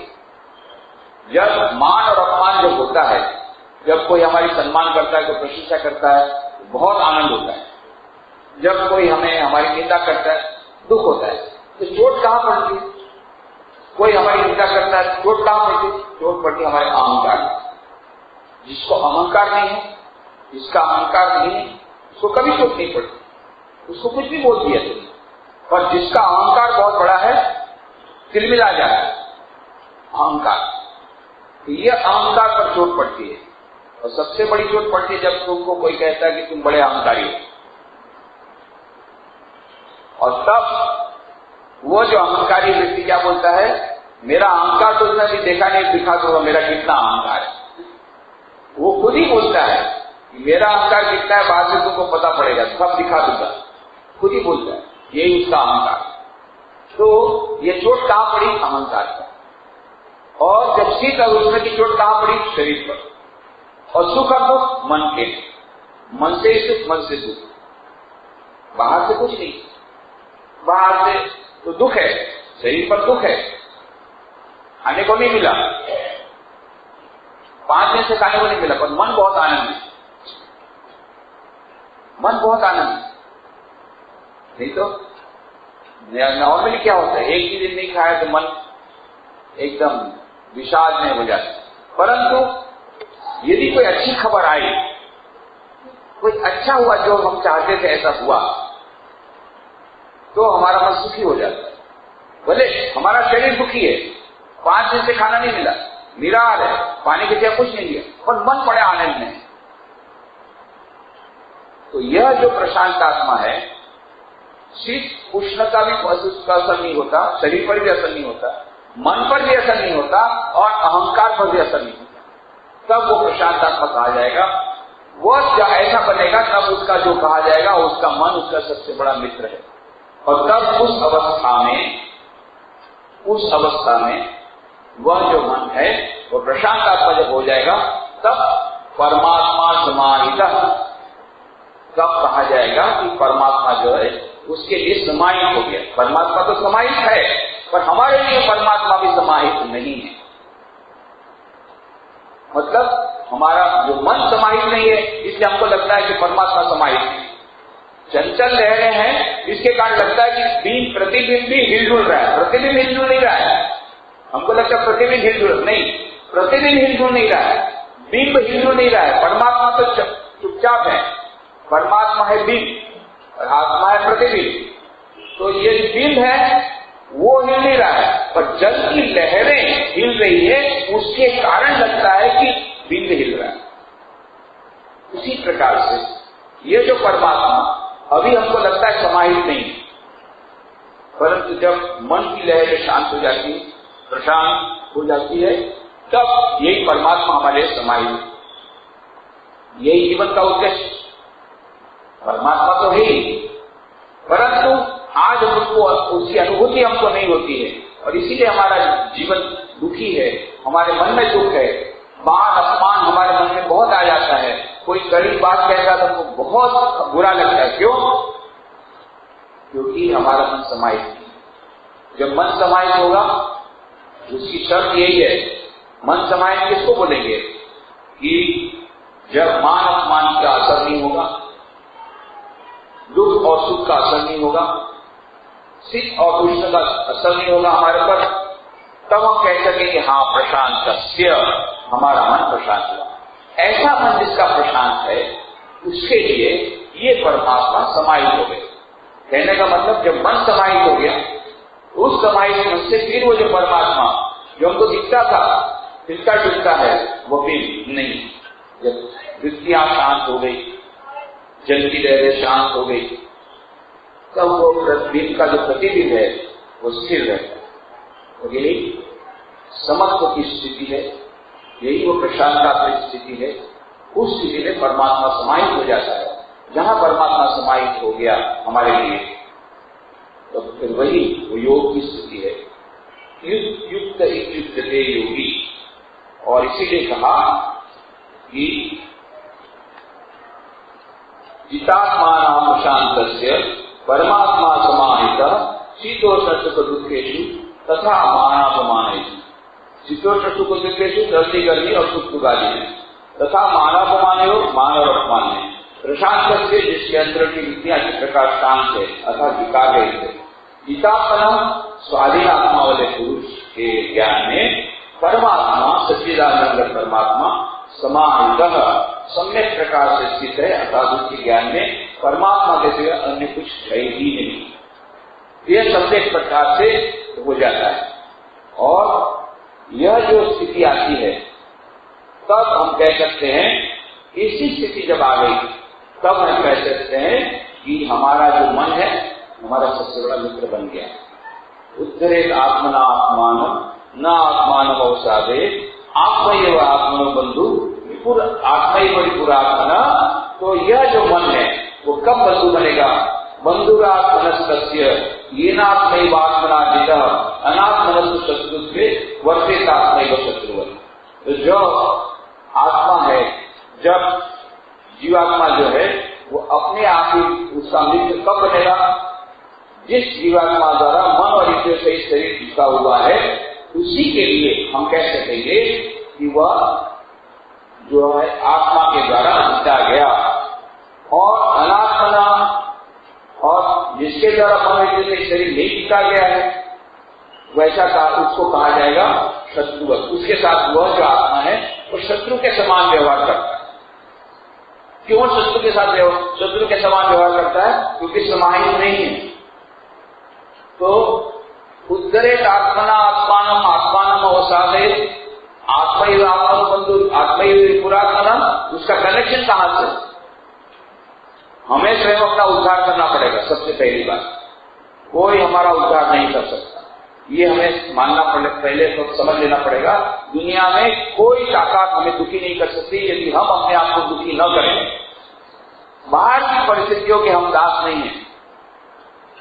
जब मान और अपमान जब होता है, जब कोई हमारी सम्मान करता है, कोई प्रशंसा करता है, बहुत आनंद होता है। जब कोई हमें हमारी निंदा करता है, दुख होता है। तो चोट कहां पड़ती है, कोई हमारी निंदा करता है, चोट कहां पड़ती है, चोट पड़ती है हमारे अहंकार। जिसको अहंकार नहीं है, जिसका अहंकार नहीं है, उसको कभी चोट नहीं पड़ती, उसको कुछ भी बोल दिया तुमने। पर जिसका अहंकार बहुत बड़ा है, तिलमिला जाता है अहंकार, तो यह अहंकार पर चोट पड़ती है। और सबसे बड़ी चोट पड़ती है जब तुमको कोई कहता है कि तुम बड़े अहंकारी हो, और तब वो जो अहंकारी व्यक्ति क्या बोलता है, मेरा अहंकार तो इसने भी देखा नहीं, दिखा दूंगा मेरा कितना अहंकार है। वो खुद ही बोलता है कि मेरा अहंकार कितना है बाद में तुमको पता पड़ेगा, सब दिखा दूंगा, खुद ही बोलता है, यही उसका अहंकार। तो ये चोट कहां पड़ी, अहंकार पर। और जब शीत और उष्ण की चोट कहां पड़ी, शरीर पर। और सुख और दुख मन के, मन से सुख, मन से दुख, बाहर से कुछ नहीं। बाहर से तो दुख है, शरीर पर दुख है, खाने को नहीं मिला, 5 दिन से खाने को नहीं मिला, पर मन बहुत आनंद है, मन बहुत आनंद है। नहीं तो नॉर्मली क्या होता है, एक ही दिन नहीं खाया तो मन एकदम विषाद में हो जाता है। परंतु यदि कोई अच्छी खबर आई, कोई अच्छा हुआ जो हम चाहते थे ऐसा हुआ, तो हमारा मन सुखी हो जाता है। भले हमारा शरीर दुखी है, 5 दिन से खाना नहीं मिला, निराहार है, पानी की जगह कुछ नहीं लिया, पर मन बड़े आनंद में है। तो यह जो प्रशांत आत्मा है, शीत उष्ण का भी उसका असर नहीं होता, शरीर पर भी असर नहीं होता, मन पर भी असर नहीं होता, और अहंकार पर भी असर नहीं होता, तब वो प्रशांत आत्मा कहा जाएगा। वो जब ऐसा बनेगा तब उसका जो कहा जाएगा, उसका मन उसका सबसे बड़ा मित्र है। और तब उस अवस्था में वह जो मन है वो प्रशांत आत्मा जब हो जाएगा, तब परमात्मा समाहित, तब कहा जाएगा कि परमात्मा जो है उसके लिए समाहित हो गया। परमात्मा तो समाहित है, पर हमारे लिए परमात्मा भी समाहित नहीं है। मतलब हमारा जो मन समाहित नहीं है, इसलिए हमको लगता है कि परमात्मा समाहित है। चंचल लहरें हैं, इसके कारण लगता है कि प्रतिबिंब भी हिलजुल रहा है, प्रतिबिंब हिलजुल नहीं रहा है। हमको लगता है प्रतिबिंब हिलजुल, नहीं, प्रतिबिंब हिलजुल नहीं रहा है, बिंब हिलजुल नहीं रहा है। परमात्मा तो चुपचाप है, परमात्मा है बिंब और आत्मा है प्रतिबिंब। तो ये बिंब है वो हिल नहीं रहा है, पर जल की लहरें हिल रही है, उसके कारण लगता है कि बिंब हिल रहा है। उसी प्रकार से ये जो परमात्मा अभी हमको लगता है समाहित नहीं, परंतु जब मन की लहरें शांत हो जाती है, प्रशांत हो जाती है, तब यही परमात्मा हमारे समाहित, यही जीवन का उद्देश्य। परमात्मा तो है ही, परंतु आज हमको उसकी अनुभूति हमको नहीं होती है और इसीलिए हमारा जीवन दुखी है, हमारे मन में दुख है, मान अपमान हमारे मन में बहुत आ जाता है। कोई कड़ी बात कहेगा तो हमको बहुत बुरा लगता है। क्यों? क्योंकि हमारा मन समाहित नहीं। जब मन समाहित होगा, उसकी शर्त यही है, मन समाहित किसको बोलेंगे? कि जब मान अपमान का असर नहीं होगा, दुख और सुख का असर नहीं होगा, शीत और उष्ण का असर नहीं होगा हमारे पर, तब हम कह सकेंगे हाँ प्रशांतस्य, हमारा मन प्रशांत हुआ। ऐसा मन जिसका प्रशांत है, उसके लिए ये परमात्मा समाहित हो गए। कहने का मतलब जब मन समाहित हो गया, उस समाहित मन से फिर वो जो परमात्मा जो हमको दिखता था, जिसका दिखता है, वो फिर नहीं। जब वृत्तियां शांत हो गई, जल की लहरें शांत हो गई, तब वो प्रतिबिंब का जो प्रतिबिंब है वो स्थिर रहता है। और यही समत्व की स्थिति है, यही वो प्रशांतात्मक स्थिति है। उस स्थिति में परमात्मा समाहित हो जाता है। जहां परमात्मा समाहित हो गया हमारे लिए, तो फिर वही वो योग की स्थिति है। युक्त इत्युच्यते योगी। और इसीलिए कहा कि जितात्मानां प्रशांतस्य परमात्मा समाहितः शीतोष्ण सुख दुखेषु तथा मानापमानेषु। शीतोष्ण सुख दुखेषु सर्दी गर्मी और सुख दुख आदि में, तथा मानापमाने मान और अपमान में। प्रशांत से जिसके अंदर की वृत्तियां इस प्रकार शांत है अर्थात विकार रहित है। जितात्मना स्वाधीन आत्मा वाले पुरुष के ज्ञान में परमात्मा सच्चिदानंद परमात्मा समाहितः सम्यक प्रकार से स्थित है, अर्थात उसके ज्ञान में परमात्मा के सिवा अन्य कुछ है ही नहीं। यह सम्यक प्रकार से हो जाता है। और यह जो स्थिति आती है, तब हम कह सकते हैं, इसी स्थिति जब आ गई, तब हम कह सकते हैं कि हमारा जो मन है, हमारा सबसे बड़ा मित्र बन गया। उद्धरेत आत्मना आत्मान न आत्मान अवसादे आत्मा एवं आत्मनो बंधु विपुर आत्मा ही बड़ी पुरात्मना। तो यह जो मन है वो कब बंधु बनेगा? बंधुरात्मनस्तस्य येनात्मैव आत्मना जितः अनात्मनस्तु शत्रुत्वे वर्तेत आत्मैव शत्रुवत्। तो जो आत्मा है, जब जीवात्मा जो है वो अपने आप ही उसका मित्र कब बनेगा? जिस जीवात्मा द्वारा मन और इंद्रियों से शरीर जुटा हुआ है, उसी के लिए हम कह सकेंगे कि वह जो है आत्मा के द्वारा जीता गया। और अनात्मना, और जिसके द्वारा मन और इंद्रियों से शरीर नहीं जीता गया है, वैसा उसको कहा जाएगा शत्रु। उसके साथ वह जो आत्मा है वो शत्रु के समान व्यवहार करता है। क्यों शत्रु के साथ शत्रु के समान व्यवहार करता है? क्योंकि समाहित नहीं है। तो उद्धरेत आत्मना आत्मानम आत्मानम अवसादे आत्मैव आत्मनो बंधु आत्मैव पुरात्मना। उसका कनेक्शन कहां से? हमें स्वयं अपना उद्धार करना पड़ेगा। सबसे पहली बात, कोई हमारा उद्धार नहीं कर सकता, ये हमें मानना पड़ेगा। पहले तो समझ लेना पड़ेगा, दुनिया में कोई ताकत हमें दुखी नहीं कर सकती यदि हम अपने आप को दुखी न करें। बाहर की परिस्थितियों के हम दास नहीं है।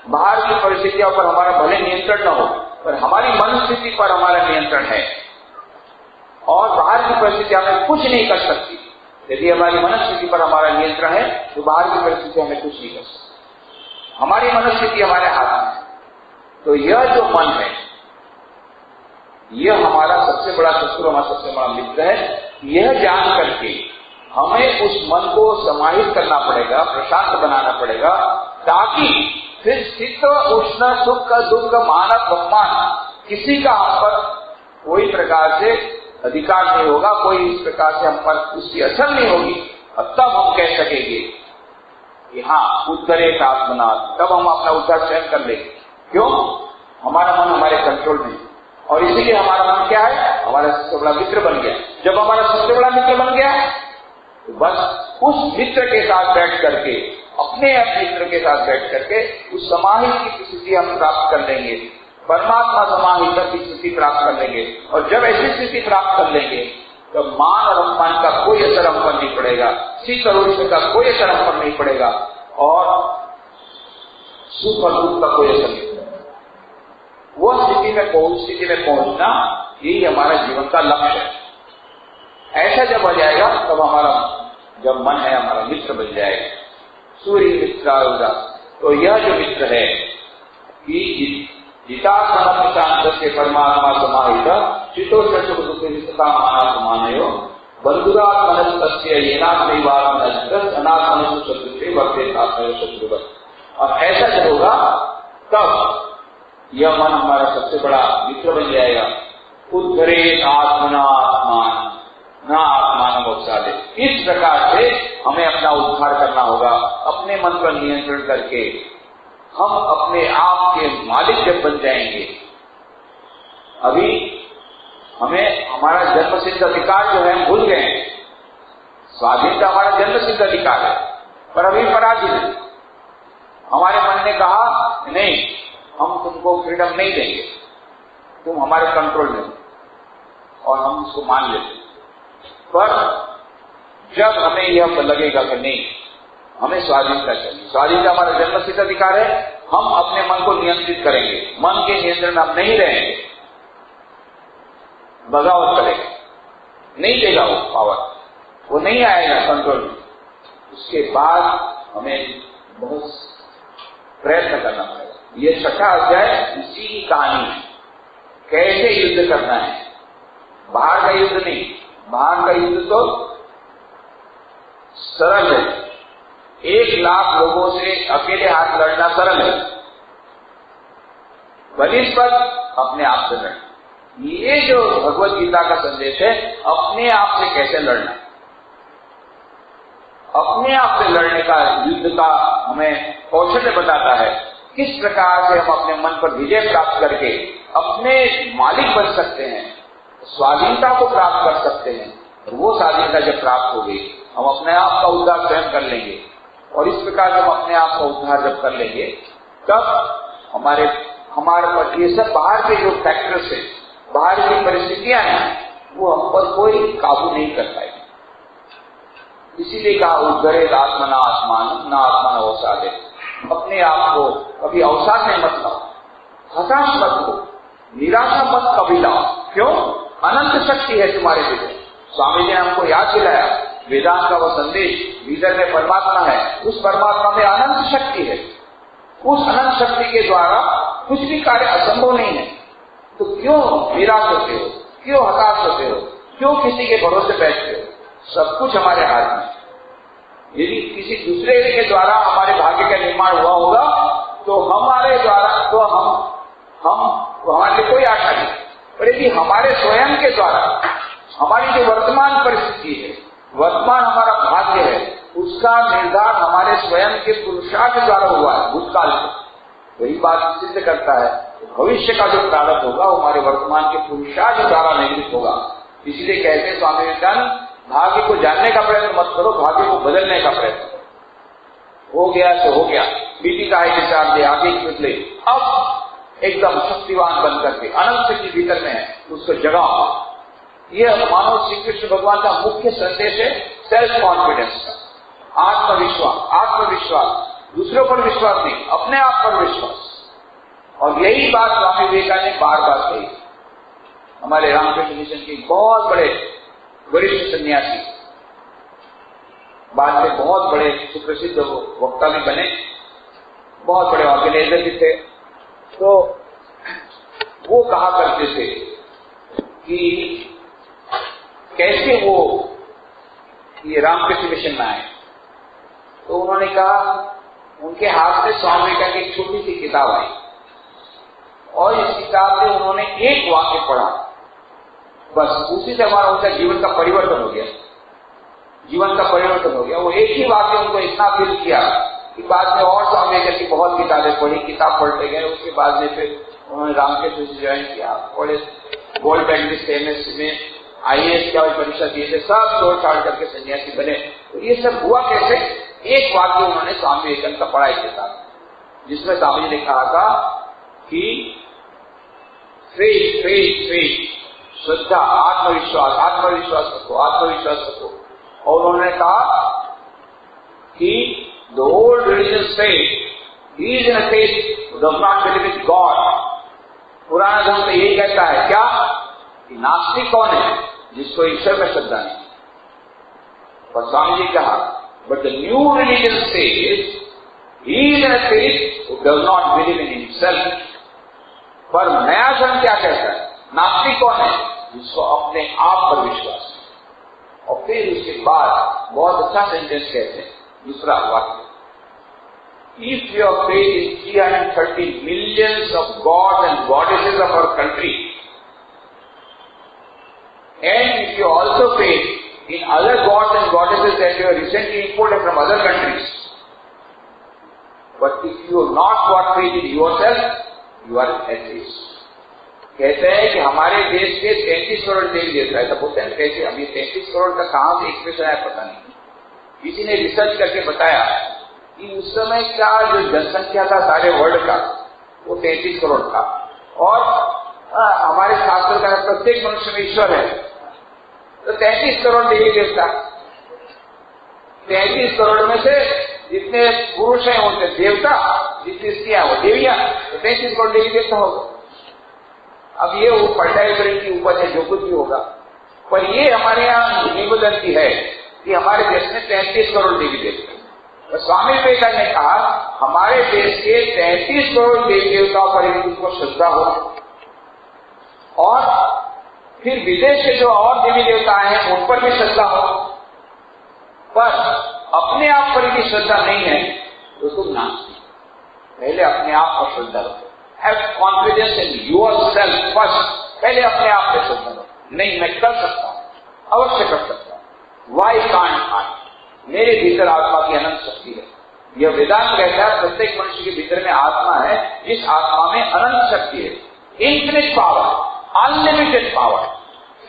बाहर की परिस्थितियों पर हमारा भले नियंत्रण न हो, पर हमारी मनस्थिति पर हमारा नियंत्रण है। और बाहर की परिस्थिति हमें कुछ नहीं कर सकती। यदि हमारी मनस्थिति पर हमारा नियंत्रण है, तो बाहर की परिस्थिति हमें कुछ नहीं कर सकती। हमारी मनस्थिति हमारे हाथ में है। तो यह जो मन है, यह हमारा सबसे बड़ा शत्रु, हमारा सबसे बड़ा मित्र है। यह जान करके हमें उस मन को समाहित करना पड़ेगा, प्रशांत बनाना पड़ेगा, ताकि फिर शीत उष्ण सुख दुख मानव अपमान किसी का हम पर कोई प्रकार से अधिकार नहीं होगा, कोई इस प्रकार से हम पर उसकी असर नहीं होगी। और तब हम कह सकेंगे कि हाँ उद्धरेत आत्मनात्, तब हम अपना उद्धार स्वयं कर लेंगे। क्यों? हमारा मन हमारे कंट्रोल में, और इसीलिए हमारा मन क्या है, हमारा सबसे बड़ा मित्र बन गया। जब हमारा सबसे बड़ा मित्र बन गया तो बस उस मित्र के साथ बैठ करके, अपने मित्र के साथ बैठ करके उस समाहित की स्थिति हम प्राप्त कर लेंगे, परमात्मा समाहित की स्थिति प्राप्त कर लेंगे। और जब ऐसी स्थिति प्राप्त कर लेंगे तो मान और अपमान का कोई असर हम पर नहीं पड़ेगा, शीत और उष्ण का कोई असर हम पर नहीं पड़ेगा, और सुख और दुख का कोई असर नहीं पड़ेगा। वो स्थिति में पहुंचना यही हमारा जीवन का लक्ष्य है। ऐसा जब हो जाएगा तब हमारा जब मन है हमारा मित्र बन जाएगा। सूर्य मित्र, तो यह जो मित्र है कि जितात्मन शांत से परमात्मा समाहित शीतोष्ण सुख दुख मानयो बंधुरात्मनस्य येनात्मैवात्मनः शत्रुते वर्तेतात्मयो शत्रुवत्। और ऐसा जब होगा तब यह मन हमारा सबसे बड़ा मित्र बन जाएगा। उद्धरेत आत्मनात्मान ना आत्मान मोक्षादे। इस प्रकार से हमें अपना उद्धार करना होगा, अपने मन पर नियंत्रण करके हम अपने आप के मालिक जब बन जाएंगे। अभी हमें हमारा जन्म सिद्ध अधिकार जो है हम भूल गए हैं। स्वाधीनता हमारा जन्म सिद्ध अधिकार है, पर अभी पराधीन है। हमारे मन ने कहा नहीं, हम तुमको फ्रीडम नहीं देंगे, तुम हमारे कंट्रोल में, और हम उसको मान लेते। पर जब हमें यह लगेगा कि नहीं, हमें स्वाधीनता चाहिए, स्वाधीनता हमारा जन्म सिद्ध अधिकार है, हम अपने मन को नियंत्रित करेंगे, मन के नियंत्रण हम नहीं रहेंगे, बगावत करेंगे, नहीं देगा वो पावर, वो नहीं आएगा कंट्रोल में। उसके बाद हमें बहुत प्रयत्न करना पड़ेगा। ये छठा अध्याय इसी की कहानी है, कैसे युद्ध करना है। बाहर का युद्ध नहीं, बाहर का युद्ध तो सरल है, 1,00,000 लोगों से अकेले हाथ लड़ना सरल है, बनिस्पत अपने आप से लड़ना। ये जो भगवत गीता का संदेश है, अपने आप से कैसे लड़ना, अपने आप से लड़ने का, युद्ध का हमें कौशल बताता है। किस प्रकार से हम अपने मन पर विजय प्राप्त करके अपने मालिक बन सकते हैं, स्वाधीनता को प्राप्त कर सकते हैं। वो स्वाधीनता जब प्राप्त होगी, हम अपने आप का उद्धार स्वयं कर लेंगे। और इस प्रकार हम अपने आप का उद्धार जब कर लेंगे, तब हमारे पर ये सब बाहर के जो फैक्टर्स है, बाहर की परिस्थितियां हैं, वो हम पर कोई काबू नहीं कर पाएगी। इसीलिए कहा उद्धरेत आत्मना आत्मान न आत्मन अवसादे। अपने आप को कभी अवसाद में मत लाओ, हताश मत हो, निराशा मत कभी लाओ। क्यों? अनंत शक्ति है तुम्हारे भीतर। स्वामी जी ने हमको याद दिलाया, वेदांत का वो संदेश, भीतर में परमात्मा है, उस परमात्मा में अनंत शक्ति है। उस अनंत शक्ति के द्वारा कुछ भी कार्य असंभव नहीं है। तो क्यों निराश होते हो, क्यों हताश होते हो, क्यों किसी के भरोसे बैठते हो? सब कुछ हमारे हाथ में। यदि किसी दूसरे के द्वारा हमारे भाग्य का निर्माण हुआ होगा तो हमारे द्वारा तो हमारे लिए कोई आशा नहीं। पर यदि हमारे स्वयं के द्वारा हमारी जो वर्तमान परिस्थिति है, वर्तमान हमारा भाग्य है, उसका निर्धारण हमारे स्वयं के पुरुषार्थ द्वारा हुआ है भूतकाल में, वही बात सिद्ध करता है भविष्य का जो प्रारंभ होगा वो हमारे वर्तमान के पुरुषार्थ द्वारा निर्मित होगा। इसलिए कहते हैं स्वामी विवेकानंद, भाग्य को जानने का प्रयत्न मत करो, भाग्य को बदलने का प्रयत्न करो। हो गया तो हो गया, बीती का है विचार दे, आगे निकले। अब एकदम शक्तिवान बन करके अनंत शक्ति भीतर में है, उसको जगाओ। यह मानव श्री कृष्ण भगवान का मुख्य संदेश है, सेल्फ कॉन्फिडेंस का, आत्मविश्वास, दूसरों पर विश्वास नहीं, अपने आप पर विश्वास। और यही बात स्वामी विवेकानंद ने बार बार कही। हमारे रामकृष्ण मिशन के बहुत बड़े वरिष्ठ सन्यासी, बाद में बहुत बड़े सुप्रसिद्ध वक्ता भी बने, बहुत बड़े ऑर्गेनाइजर भी थे। तो वो कहा करते थे कि कैसे वो ये रामकृष्ण मिशन में आए। तो उन्होंने कहा, उनके हाथ में स्वामी विवेकानंद की एक छोटी सी किताब आई, और इस किताब में उन्होंने एक वाक्य पढ़ा, बस उसी से हमारा उनका जीवन का परिवर्तन हो गया। जीवन का परिवर्तन हो गया। वो एक ही वाक्य उनको इतना फील किया कि बाद में और स्वामी विवेकानंद की बहुत किताबें पढ़ी, किताब पढ़ते गए, उसके बाद में फिर उन्होंने रामकृष्ण से ज्वाइन किया, बड़े गोल्ड मेडलिस्ट एमएससी में IAS क्या परीक्षा दिए थे, सब छोड़ छाड़ करके सन्यासी बने। तो ये सब हुआ कैसे? एक वाक्य उन्होंने स्वामी विवेकानंद का पढ़ा के साथ, जिसमें स्वामी जी ने कहा था कि फेथ फेथ फेथ, श्रद्धा, आत्मविश्वास, आत्मविश्वास रखो, आत्मविश्वास रखो। और उन्होंने कहा कि the old religion says he is in a faith who does not believe in God। पुराना धर्म तो यही कहता है क्या कि नास्तिक कौन है? जिसको ईश्वर में श्रद्धा नहीं। और स्वामी जी कहा but the new religion says he is in a faith who does not believe in himself। पर नया धर्म क्या कहता है? नास्तिक कौन है? जिसको अपने आप पर विश्वास है। और फिर उसके बाद बहुत अच्छा सेंटेंस कहते हैं, दूसरा वाक्य, if your faith in 330 millions of gods and goddesses of our country, and if you also faith in other gods and goddesses that you have recently imported from other countries, but if you have not got faith in yourself, you are atheist। कहते हैं कि हमारे देश के 33 करोड़ देवी देवता है, तब बोलते हैं कैसे? अब ये 33 करोड़ का कहां से एक्सप्रेशन है पता नहीं। किसी ने रिसर्च करके बताया कि उस समय का जो जनसंख्या था सारे वर्ल्ड का वो 33 करोड़ था, और हमारे शास्त्र का प्रत्येक मनुष्य में ईश्वर है, तो 33 करोड़ देवी देवता। 33 करोड़ में से जितने पुरुष हैं उनके देवता, जितनी स्त्रियां वो देवियां, तो 33 करोड़ देवी देवता होगा। अब ये वो फर्टाइल की उपज है, जो कुछ भी होगा, पर ये हमारे यहाँ निबंधन है कि हमारे देश में 33 करोड़ देवी देवता। तो स्वामी विवेकानंद ने कहा हमारे देश के 33 करोड़ देवी देवताओं पर उनको श्रद्धा हो, और फिर विदेश के जो और देवी देवता हैं उन पर भी श्रद्धा हो, पर अपने आप पर भी श्रद्धा नहीं है तो तुम नास्तिक। पहले अपने आप पर श्रद्धा रखो, have confidence in yourself first. पहले अपने आप पर श्रद्धा रखो, नहीं मैं कर सकता हूं, अवश्य कर सकता हूं। वाई कांट आई, मेरे भीतर आत्मा की अनंत शक्ति है। यह वेदांत कहता है प्रत्येक मनुष्य के भीतर में आत्मा है, इस आत्मा में अनंत शक्ति है, इन्फिनिट पावर, अनलिमिटेड पावर।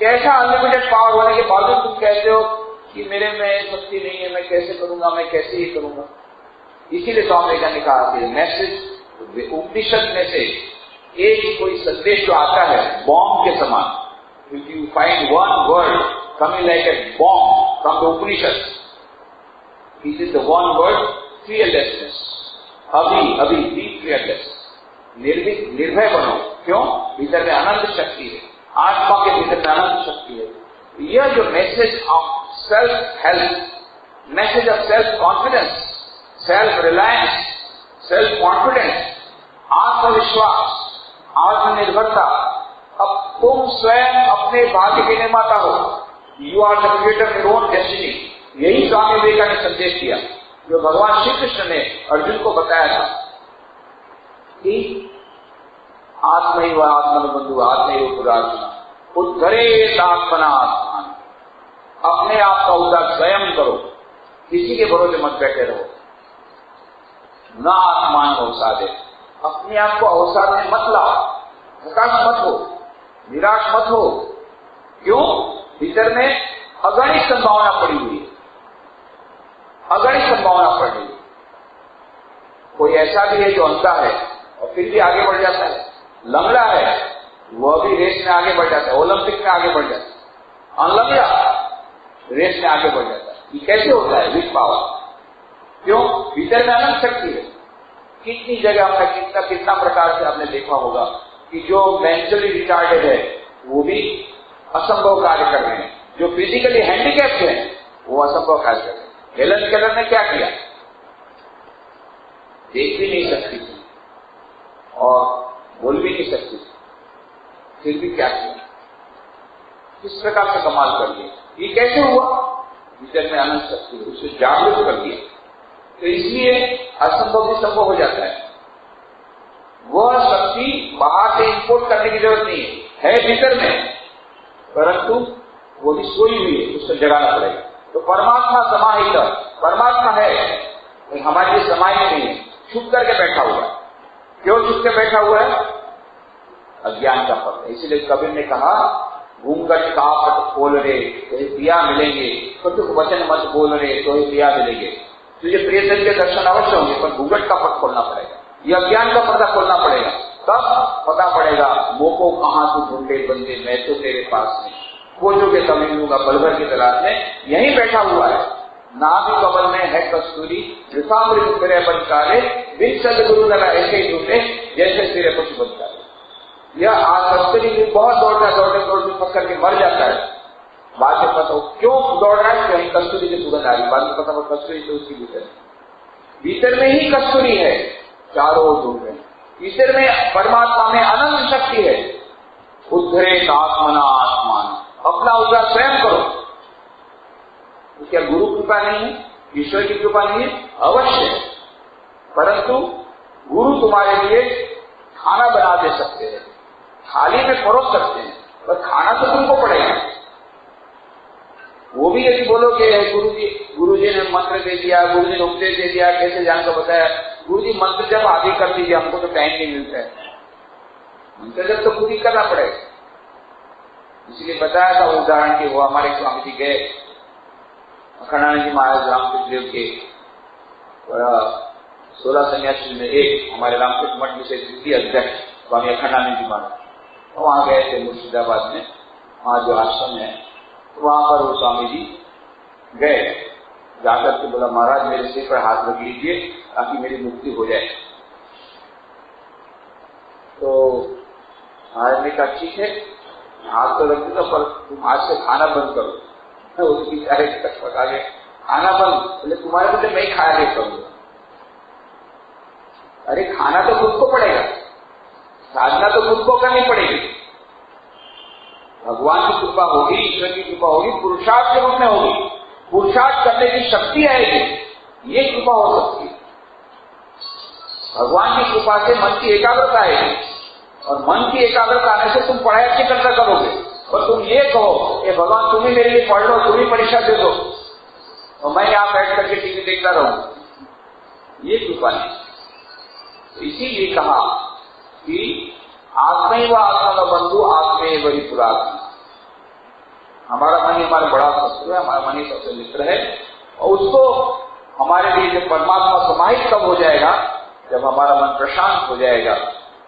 कैसा अनलिमिटेड पावर होने के बावजूद तुम कहते हो कि मेरे में शक्ति नहीं है, मैं कैसे करूंगा, मैं कैसे ये करूंगा? इसीलिए स्वामी विवेकानंद ने कहा कि मैसेज उपनिषद में से एक कोई संदेश जो आता है बॉम्ब के समान, if you find one word coming like a bomb from the Upanishads, it is the one word fearlessness। अभी be fearless, निर्भय बनो। क्यों? भीतर में अनंत शक्ति है, आत्मा के भीतर में अनंत शक्ति है। यह जो message of self help, message of self confidence, self reliance, self confidence, आत्मविश्वास, आत्मनिर्भरता, अब तुम स्वयं अपने भाग्य के निर्माता हो, you are the creator your own destiny. यही स्वामी विवेकानंद ने संदेश दिया जो भगवान श्री कृष्ण ने अर्जुन को बताया था कि आत्मैव आत्मबंधु आत्मैव पुरार्जुन उद्धरेत आत्मनात्मान। अपने आप का उद्धार स्वयं करो, किसी के भरोसे मत बैठे रहो। न आत्मान अवसादे, अपने आप को अवसाद में मत लाओ, हताश मत हो, निराश मत हो। क्यों? भीतर में अगणित संभावना पड़ी हुई है, अगणित संभावना पड़ी हुई। कोई ऐसा भी है जो अंधा है और फिर भी आगे बढ़ जाता है, लंगड़ा है वह भी रेस में आगे बढ़ जाता है, ओलंपिक में आगे बढ़ जाता है, अनलंगड़ा रेस में आगे बढ़ जाता है। ये कैसे होता है? With power. क्यों? भीतर में अनंत शक्ति है। कितनी जगह आपने कितना प्रकार से आपने देखा होगा कि जो मेंटली रिटार्डेड है वो भी असंभव कार्य कर रहे हैं, जो फिजिकली हैंडीकैप्ड है वो असंभव कार्य कर रहे हैं। हेलन केलर ने क्या किया? देख भी नहीं सकती थी और बोल भी नहीं सकती थी, फिर भी क्या किया? किस प्रकार से कमाल कर दिया। ये कैसे हुआ? भीतर में अनंत शक्ति, उसे जागरूक कर दिया। तो इसलिए असंभव भी संभव हो जाता है। वह शक्ति बाहर से इंपोर्ट करने की जरूरत नहीं है भीतर में, परंतु वो भी सोई हुई है, उसको जगाना पड़ेगा। तो परमात्मा समाहित, परमात्मा है हमारे लिए समाज नहीं है, छुप करके बैठा हुआ है। क्यों छुप के बैठा हुआ है? अज्ञान का पट। इसलिए कबीर ने कहा, घूंघट का पट खोल रे तो दिया मिलेंगे, कटुक वचन मत बोल रे तो दिया मिलेंगे। तुझे प्रियजन के दर्शन अवश्य होंगे, पर घूंघट का पट खोलना पड़ेगा, ये अज्ञान का पर्दा खोलना पड़ेगा, तब पता पड़ेगा मोको कहां तू ढूंढे बंदे, मैं तो तेरे पास नहीं। खोजोगे तब मिलूंगा पल भर की तलाश में। यहीं बैठा हुआ है, नाभि कमल में है कस्तूरी, विषामृत फिरे बनकारे, बिन सदगुरु लगा ऐसे ही ढूंढे जैसे तेरे पशु बनकारे। यह कस्तूरी भी बहुत दौड़ते पकड़ के मर जाता है। बाद में पता क्यों दौड़ रहा है, कहीं कस्तूरी की सुगंध आ रही, बाद में पता कस्तूरी तो उसकी भीतर में ही कस्तूरी है, चारों ओर ढूंढ रहे हैं। भीतर में परमात्मा में अनंत शक्ति है। उद्धरे आत्मना आत्मान, अपना उद्धार स्वयं करो। तो क्या गुरु कृपा नहीं है, ईश्वर की कृपा नहीं है? अवश्य है, परंतु गुरु तुम्हारे लिए खाना बना दे सकते हैं, थाली में परोस सकते हैं, पर खाना तो तुमको पड़ेगा। वो भी यदि बोलोगे गुरु जी ने मंत्र दे दिया, गुरु जी ने उपदेश दे दिया, कैसे जानकर बताया, गुरु जी मंत्र जब आगे कर दीजिए, हमको तो टाइम नहीं मिलता है। मंत्र जब तो पूरी करना पड़ेगा। इसलिए बताया था उदाहरण कि वो हमारे स्वामी जी गए अखंडानंद जी महाराज रामकृष्ण देव के 16 सन्यासी में एक हमारे रामकृष्ण मठ में से द्वितीय अध्यक्ष स्वामी अखंडानंद जी महाराज, तो वहां गए थे मुर्शिदाबाद में, वहां जो आश्रम है वहां पर वो स्वामी जी गए, जाकर के बोला महाराज मेरे सिर पर हाथ रख लीजिए ताकि मेरी मुक्ति हो जाए। तो महाराज ने कहा ठीक है हाथ तो रख दूंगा, पर तुम आज से खाना बंद करो। उसकी सारे तक पका के खाना बंद, बोले तुम्हारे बदले मैं ही खाया नहीं करूंगा। अरे खाना तो खुद को पड़ेगा, साधना तो खुद को करनी पड़ेगी। भगवान की कृपा होगी, ईश्वर की कृपा होगी, पुरुषार्थ के रूप में होगी, पुरुषार्थ करने की शक्ति आएगी, ये कृपा हो सकती है। भगवान की कृपा से मन की एकाग्रता आएगी, और मन की एकाग्रता आने से तुम पढ़ाई अच्छी करता करोगे। और तुम ये कहो कि भगवान तुम ही मेरे लिए पढ़ लो, तुम ही परीक्षा दे दो, और मैं यहां बैठ करके टीवी देखता रहूं, ये कृपा नहीं। तो इसीलिए कहा कि आत्मै व आत्मा का बंधु आत्मे वही पुरात्मा। हमारा मन ही हमारा बड़ा शत्रु है, हमारा मन ही सबसे मित्र है, और उसको हमारे लिए जब परमात्मा समाहित कब हो जाएगा, जब हमारा मन प्रशांत हो जाएगा,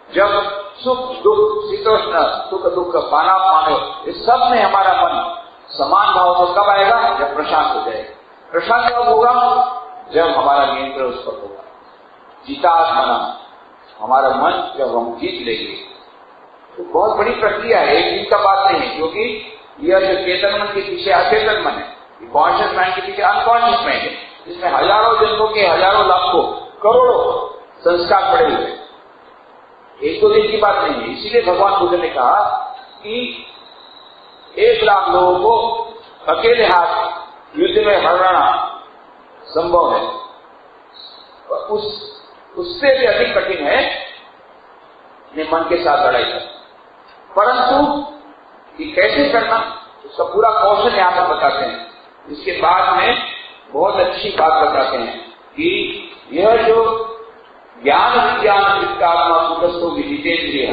जब सुख दुख शीतोष्ण सुख दुख पाना पाने इस सब में हमारा मन समान भाव से कब आएगा, जब प्रशांत हो जाएगा। प्रशांत कब होगा, जब हमारा नियंत्रण उस पर होगा। जीतात्मना, हमारा मन जब हम जीत लेंगे, तो बहुत बड़ी प्रक्रिया है, एक दिन का बात नहीं है, क्योंकि यह जो चेतन मन के पीछे अचेतन मन है, कॉन्शियस माइंड के पीछे अनकॉन्शियस माइंड है, जिसमें हजारों जन्मों के हजारों लाखों करोड़ों संस्कार पड़े हुए, एक दो दिन की बात नहीं है। इसीलिए भगवान बुद्ध ने कहा कि 1 लाख लोगों को अकेले हाथ युद्ध में हराना संभव है, उससे भी अधिक कठिन है अपने मन के साथ लड़ाई करना। परंतु ये कैसे करना, उसका पूरा कौशल यहां पर बताते हैं। इसके बाद में बहुत अच्छी बात बताते हैं कि यह जो ज्ञान विज्ञान चित्तात्मा सुखस्थो विजितेंद्रिय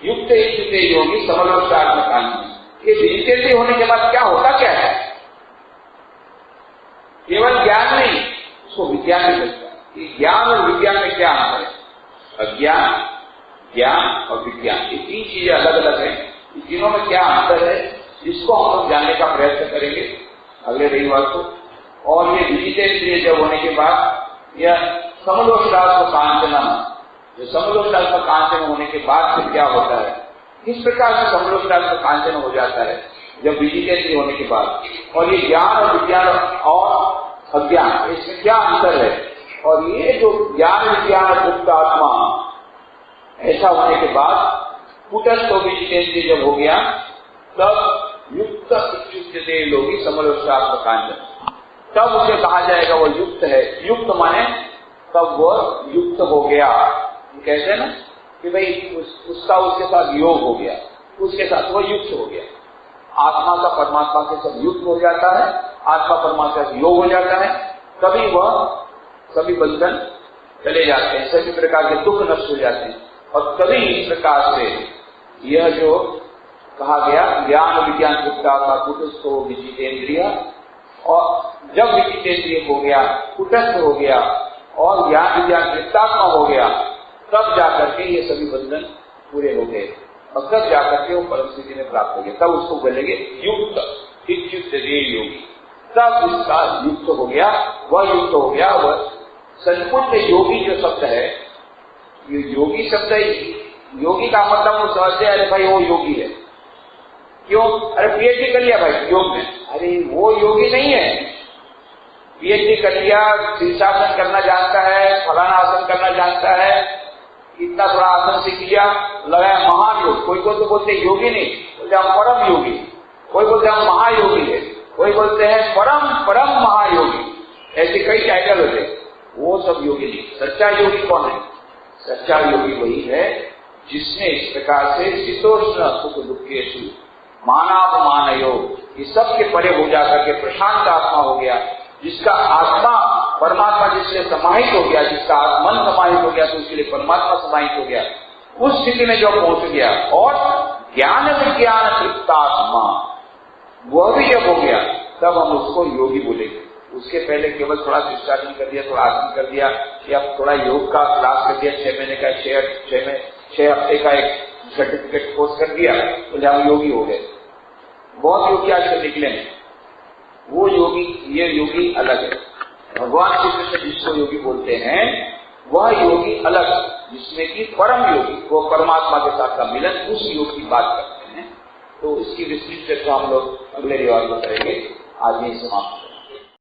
युक्त स्थित योगी समलोष्टात्मकांति, ये विजितेंद्रिय होने के बाद क्या होता क्या है, केवल ज्ञान नहीं, उसको विज्ञान भी मिलता है। ज्ञान और विज्ञान में क्या अंतर है? अज्ञान, ज्ञान और विज्ञान, ये 3 चीजें अलग अलग हैं। इन तीनों में क्या अंतर है, इसको हम लोग जानने का प्रयत्न करेंगे अगले रविवार को। और ये विजितेंद्रिय जब होने के बाद यह समलोष्टात्म कांचन, जो समलोष्टात्म कांचन होने के बाद फिर क्या होता है, किस प्रकार से समलोष्टात्म कांचन हो जाता है जब विजितेंद्रिय होने के बाद, और ये ज्ञान और विज्ञान और अज्ञान, इसमें क्या अंतर है। और ये जो ज्ञान विज्ञान और मुक्त आत्मा ऐसा होने के बाद कुटस्थ विजितेंद्रिय जब हो गया, तब युक्त इत्युच्यते लोगी समलोष्टात्म कांचन, तब उसे कहा जाएगा वो युक्त है। युक्त माने तब वह युक्त हो गया, कहते हैं ना कि भाई उसका उसके साथ योग हो गया, उसके साथ वह युक्त हो गया। आत्मा का परमात्मा के साथ युक्त हो जाता है, आत्मा परमात्मा से योग हो जाता है, तभी वह सभी बंधन चले जाते हैं, सभी प्रकार के दुख नष्ट हो जाते हैं। और तभी इस प्रकार से यह जो कहा गया ज्ञान विज्ञान का कुटस्थ हो विचितेंद्रिय, और जब विचितेंद्रिय हो गया, कुटस्थ हो गया और ज्ञान विज्ञान चित्तात्मा हो गया, तब जाकर के ये सभी बंधन पूरे हो गए और तब जाकर के वो परम स्थिति में प्राप्त हो गया। तब उसको बोलेंगे युक्त इत्युक्त योगी। तब इसका युक्त हो गया, वह युक्त हो गया। वह सचमुच में योगी जो शब्द है, ये योगी शब्द है। योगी का मतलब वो समझते अरे भाई वो योगी है, क्यों? अरे पीएचडी कर लिया भाई योग में, अरे वो योगी नहीं है। पीएचडी कर लिया, शीर्षासन करना जानता है, फलाना आसन करना जानता है, इतना बड़ा आसन सीख लिया, लगाया महान योग। कोई तो बोलते योगी नहीं, बोलते हम परम योगी, कोई बोलते हम महायोगी है, कोई बोलते हैं परम परम महायोगी। ऐसे कई टाइटल होते, वो सब योगी नहीं। सच्चा योगी कौन है? सच्चा योगी वही है जिसने इस प्रकार से शीतोष्ण सुख दुखेषु मानापमान योग, ये सब के परे हो जाकर के प्रशांत आत्मा हो गया, जिसका आत्मा परमात्मा जिससे समाहित हो गया, जिसका मन समाहित हो गया तो उसके लिए परमात्मा समाहित हो गया। उस स्थिति में जो पहुंच गया और ज्ञान विज्ञान तृप्तात्मा वह भी जब हो गया, तब हम उसको योगी बोलेंगे। उसके पहले केवल थोड़ा शिष्टाचार कर दिया, थोड़ा आसन कर दिया, या थोड़ा योग का क्लास कर दिया, 6 महीने का 6 हफ्ते का एक सर्टिफिकेट कोर्स कर दिया, तो हम योगी हो गए। बहुत योगी आजकल निकले हैं, वो योगी, ये योगी अलग है। भगवान श्री कृष्ण जिसको योगी बोलते हैं वह योगी अलग, जिसमें कि परम योगी, वो परमात्मा के साथ का मिलन, उस योग की बात करते हैं। तो इसकी विस्तृत चर्चा हम लोग अगले रविवार को करेंगे। आज ही समाप्त।